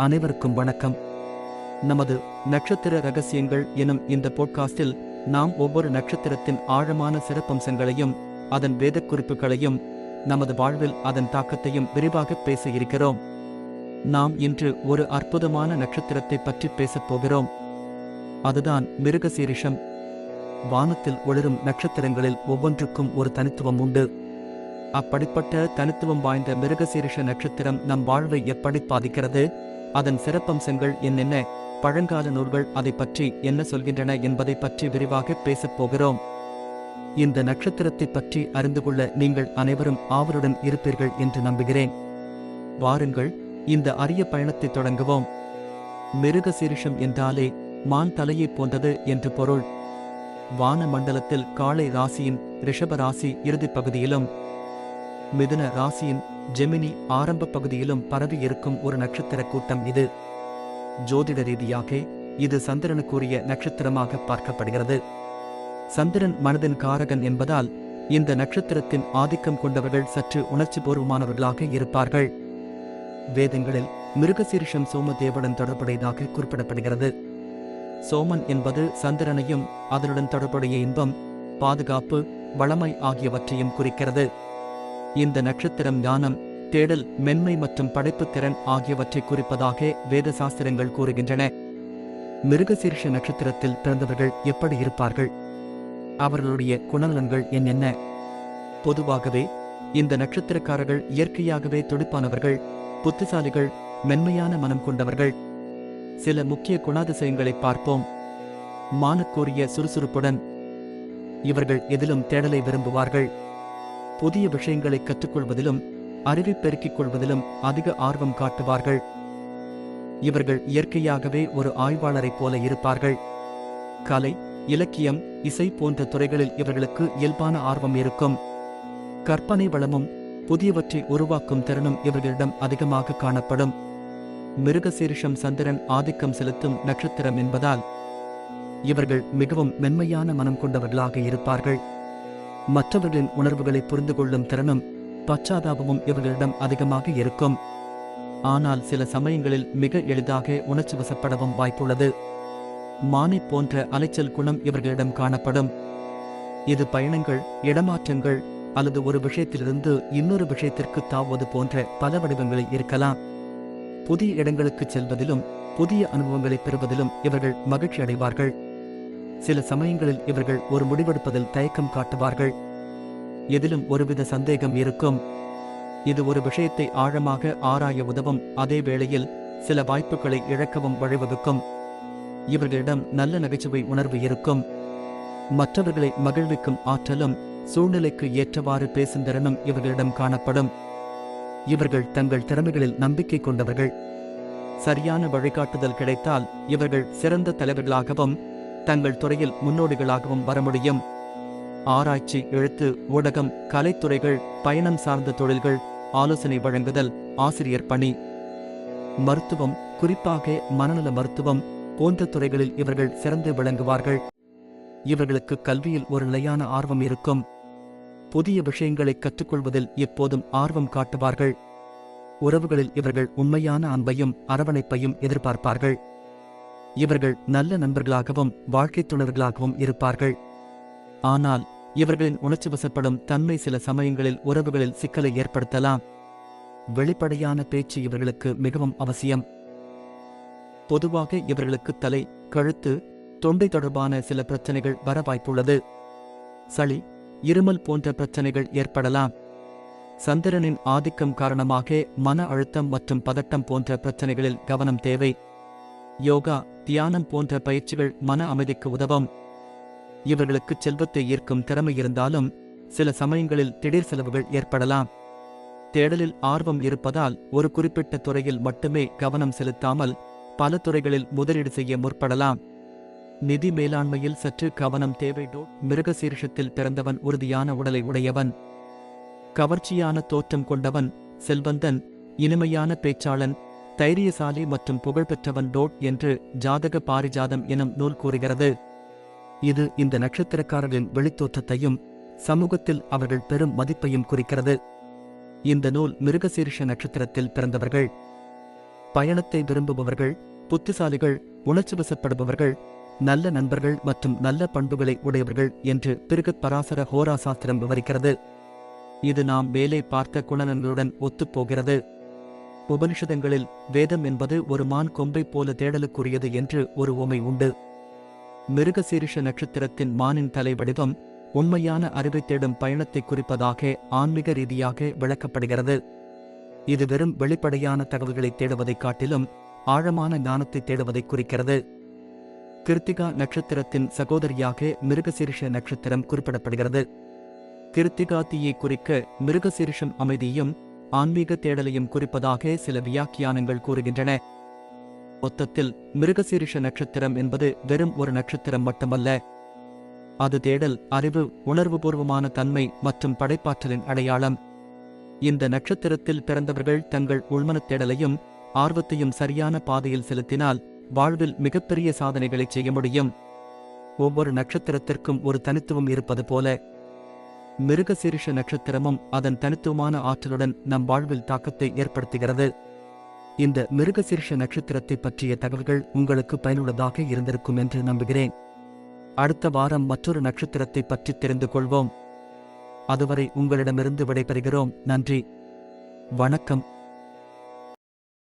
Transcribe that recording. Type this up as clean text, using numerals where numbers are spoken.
அனைவருக்கும் வணக்கம். நமது நட்சத்திர ரகசியங்கள் எனும் இந்த போட்காஸ்டில் நாம் ஒவ்வொரு நட்சத்திரத்தின் ஆழமான சிறப்பம்சங்களையும் அதன் வேதக் குறிப்புகளையும் நமது வாழ்வில் அதன் தாக்கத்தையும் விரிவாக பேச இருக்கிறோம். நாம் இன்று ஒரு அற்புதமான நட்சத்திரத்தை பற்றி பேசப் போகிறோம். அதுதான் மிருகசீரிஷம். வானத்தில் ஒளிரும் நட்சத்திரங்களில் ஒவ்வொன்றுக்கும் ஒரு தனித்துவம் உண்டு. அப்படிப்பட்ட தனித்துவம் வாய்ந்த மிருகசீரிஷ நட்சத்திரம் நம் வாழ்வை எப்படி பாதிக்கிறது, அதன் சிறப்பம்சங்கள் என்னென்ன, பழங்கால நூல்கள் அதை பற்றி என்ன சொல்கின்றன என்பதை பற்றி விரிவாக பேசப் போகிறோம். இந்த நட்சத்திரத்தை பற்றி அறிந்து கொள்ள நீங்கள் அனைவரும் ஆவலுடன் இருப்பீர்கள் என்று நம்புகிறேன். வாருங்கள், இந்த அரிய பயணத்தை தொடங்குவோம். மிருகசீரிஷம் என்றாலே மான் தலையை போன்றது என்று பொருள். வான மண்டலத்தில் காளை ராசியின் ரிஷப ராசி இறுதிப் பகுதியிலும் மிதுன ராசியின் ஜெமினி ஆரம்ப பகுதியிலும் பரவி இருக்கும் ஒரு நட்சத்திர கூட்டம் இது. ஜோதிட ரீதியாக இது சந்திரனுக்குரிய நட்சத்திரமாக பார்க்கப்படுகிறது. சந்திரன் மனதின் காரகன் என்பதால் இந்த நட்சத்திரத்தின் ஆதிக்கம் கொண்டவர்கள் சற்று உணர்ச்சிபூர்வமானவர்களாக இருப்பார்கள். வேதங்களில் மிருகசீரிஷம் சோமதேவனுடன் தொடர்புடையதாக குறிப்பிடப்படுகிறது. சோமன் என்பது சந்திரனையும் அதனுடன் தொடர்புடைய இன்பம், பாதுகாப்பு, வளமை ஆகியவற்றையும் குறிக்கிறது. இந்த நட்சத்திரம் ஞானம், தேடல், மென்மை மற்றும் படைப்புத் திறன் ஆகியவற்றை குறிப்பதாக வேத சாஸ்திரங்கள் கூறுகின்றன. மிருகசீரிஷ நட்சத்திரத்தில் பிறந்தவர்கள் எப்படி இருப்பார்கள்? அவர்களுடைய குணநலன்கள் என்னென்ன? பொதுவாகவே இந்த நட்சத்திரக்காரர்கள் இயற்கையாகவே துடிப்பானவர்கள், புத்திசாலிகள், மென்மையான மனம் கொண்டவர்கள். சில முக்கிய குணாதிசயங்களை பார்ப்போம். மானுக்குரிய சுறுசுறுப்புடன் இவர்கள் எதிலும் தேடலை விரும்புவார்கள். புதிய விஷயங்களை கற்றுக்கொள்வதிலும் அறிவை பெருக்கிக் கொள்வதிலும் அதிக ஆர்வம் காட்டுவார்கள். இவர்கள் இயற்கையாகவே ஒரு ஆய்வாளரைப் போல இருப்பார்கள். கலை, இலக்கியம், இசை போன்ற துறைகளில் இவர்களுக்கு இயல்பான ஆர்வம் இருக்கும். கற்பனை வளமும் புதியவற்றை உருவாக்கும் திறனும் இவர்களிடம் அதிகமாக காணப்படும். மிருகசீரிஷம் சந்திரன் ஆதிக்கம் செலுத்தும் நட்சத்திரம் என்பதால் இவர்கள் மிகவும் மென்மையான மனம் கொண்டவர்களாக இருப்பார்கள். மற்றவர்களின் உணர்வுகளை புரிந்து கொள்ளும் திறனும் பச்சாதாபமும் இவர்களிடம் அதிகமாக இருக்கும். ஆனால் சில சமயங்களில் மிக எளிதாக உணர்ச்சி வசப்படவும் வாய்ப்புள்ளது. மானை போன்ற அலைச்சல் குணம் இவர்களிடம் காணப்படும். இது பயணங்கள், இடமாற்றங்கள் அல்லது ஒரு விஷயத்திலிருந்து இன்னொரு விஷயத்திற்கு தாவுவது போன்ற பல வடிவங்களில் இருக்கலாம். புதிய இடங்களுக்கு செல்வதிலும் புதிய அனுபவங்களை பெறுவதிலும் இவர்கள் மகிழ்ச்சி அடைவார்கள். சில சமயங்களில் இவர்கள் ஒரு முடிவெடுப்பதில் தயக்கம் காட்டுவார்கள். எதிலும் ஒருவித சந்தேகம் இருக்கும். இது ஒரு விஷயத்தை ஆழமாக ஆராய உதவும், அதே வேளையில் சில வாய்ப்புகளை இழக்கவும் வழிவகுக்கும். இவர்களிடம் நல்ல நகைச்சுவை உணர்வு இருக்கும். மற்றவர்களை மகிழ்விக்கும் ஆற்றலும் சூழ்நிலைக்கு ஏற்றவாறு பேசும் திறனும் இவர்களிடம் காணப்படும். இவர்கள் தங்கள் திறமைகளில் நம்பிக்கை கொண்டவர்கள். சரியான வழிகாட்டுதல் கிடைத்தால் இவர்கள் சிறந்த தலைவர்களாகவும் தங்கள் துறையில் முன்னோடிகளாகவும் வர முடியும். ஆராய்ச்சி, எழுத்து, ஊடகம், கலைத்துறைகள், பயணம் சார்ந்த தொழில்கள், ஆலோசனை வழங்குதல், ஆசிரியர் பணி, மருத்துவம், குறிப்பாக மனநல மருத்துவம் போன்ற துறைகளில் இவர்கள் சிறந்து விளங்குவார்கள். இவர்களுக்கு கல்வியில் ஒரு நிலையான ஆர்வம் இருக்கும். புதிய விஷயங்களை கற்றுக்கொள்வதில் எப்போதும் ஆர்வம் காட்டுவார்கள். உறவுகளில் இவர்கள் உண்மையான அன்பையும் அரவணைப்பையும் எதிர்பார்ப்பார்கள். இவர்கள் நல்ல நண்பர்களாகவும் வாழ்க்கைத் துணர்களாகவும் இருப்பார்கள். ஆனால் இவர்களின் உணர்ச்சி வசப்படும் தன்மை சில சமயங்களில் உறவுகளில் சிக்கலை ஏற்படுத்தலாம். வெளிப்படையான பேச்சு இவர்களுக்கு மிகவும் அவசியம். பொதுவாக இவர்களுக்கு தலை, கழுத்து, தொண்டை தொடர்பான சில பிரச்சனைகள் வர வாய்ப்புள்ளது. சளி, இருமல் போன்ற பிரச்சனைகள் ஏற்படலாம். சந்திரனின் ஆதிக்கம் காரணமாக மன அழுத்தம் மற்றும் பதட்டம் போன்ற பிரச்சனைகளில் கவனம் தேவை. யோகா, தியானம் போன்ற பயிற்சிகள் மன அமைதிக்கு உதவும். இவர்களுக்கு செல்வத்தை ஈர்க்கும் திறமை இருந்தாலும் சில சமயங்களில் திடீர் செலவுகள் ஏற்படலாம். தேடலில் ஆர்வம் இருப்பதால் ஒரு குறிப்பிட்ட துறையில் மட்டுமே கவனம் செலுத்தாமல் பல துறைகளில் முதலீடு செய்ய முற்படலாம். நிதி மேலாண்மையில் சற்று கவனம் தேவை. மிருகசீரிஷத்தில் பிறந்தவன் உறுதியான உடலை உடையவன், கவர்ச்சியான தோற்றம் கொண்டவன், செல்வந்தன், இனிமையான பேச்சாளன், தைரியசாலி மற்றும் புகழ்பெற்றவன் என்று ஜாதக பாரிஜாதம் எனும் நூல் கூறுகிறது. இது இந்த நட்சத்திரக்காரர்களின் வெளித்தோற்றத்தையும் சமூகத்தில் அவர்கள் பெரும் மதிப்பையும் குறிக்கிறது. இந்த நூல் மிருகசீரிஷ நட்சத்திரத்தில் பிறந்தவர்கள் பயணத்தை விரும்புபவர்கள், புத்திசாலிகள், உணர்ச்சிவசப்படுபவர்கள், நல்ல நண்பர்கள் மற்றும் நல்ல பண்புகளை உடையவர்கள் என்று பிருகத் பராசர ஹோரா சாஸ்திரம் விவரிக்கிறது. இது நாம் மேலே பார்த்த குணநலன்களுடன் ஒத்துப்போகிறது. உபனிஷதங்களில் வேதம் என்பது ஒரு மான் கொம்பை போல தேடலுக்குரியது என்று ஒரு உமை உண்டு. மிருகசீரிஷ நட்சத்திரத்தின் மானின் தலை வடிவம் உண்மையான அறிவை தேடும் பயணத்தை குறிப்பதாக ஆன்மீக ரீதியாக விளக்கப்படுகிறது. இது வெறும் வெளிப்படையான தகவல்களை தேடுவதைக் காட்டிலும் ஆழமான ஞானத்தை தேடுவதை குறிக்கிறது. கிருத்திகா நட்சத்திரத்தின் சகோதரியாக மிருகசீரிஷ நட்சத்திரம் குறிப்பிடப்படுகிறது. கிருத்திகா தீயை குறிக்க மிருகசீரிஷம் அமைதியும் ஆன்மீக தேடலையும் குறிப்பதாக சில வியாக்கியானங்கள் கூறுகின்றன. மொத்தத்தில் மிருகசீரிஷ நட்சத்திரம் என்பது வெறும் ஒரு நட்சத்திரம் மட்டுமல்ல. அது தேடல், அறிவு, உணர்வுபூர்வமான தன்மை மற்றும் படைப்பாற்றலின் அடையாளம். இந்த நட்சத்திரத்தில் பிறந்தவர்கள் தங்கள் உள்மனத் தேடலையும் ஆர்வத்தையும் சரியான பாதையில் செலுத்தினால் வாழ்வில் மிகப்பெரிய சாதனைகளை செய்ய முடியும். ஒவ்வொரு நட்சத்திரத்திற்கும் ஒரு தனித்துவம் இருப்பது போல மிருகசீரிஷ நட்சத்திரமும் அதன் தனித்துவமான ஆற்றலுடன் நம் வாழ்வில் தாக்கத்தை ஏற்படுத்துகிறது. இந்த மிருகசீரிஷ நட்சத்திரத்தை பற்றிய தகவல்கள் உங்களுக்கு பயனுள்ளதாக இருந்திருக்கும் என்று நம்புகிறேன். அடுத்த வாரம் மற்றொரு நட்சத்திரத்தை பற்றி தெரிந்து கொள்வோம். அதுவரை உங்களிடமிருந்து விடைபெறுகிறோம். நன்றி, வணக்கம்.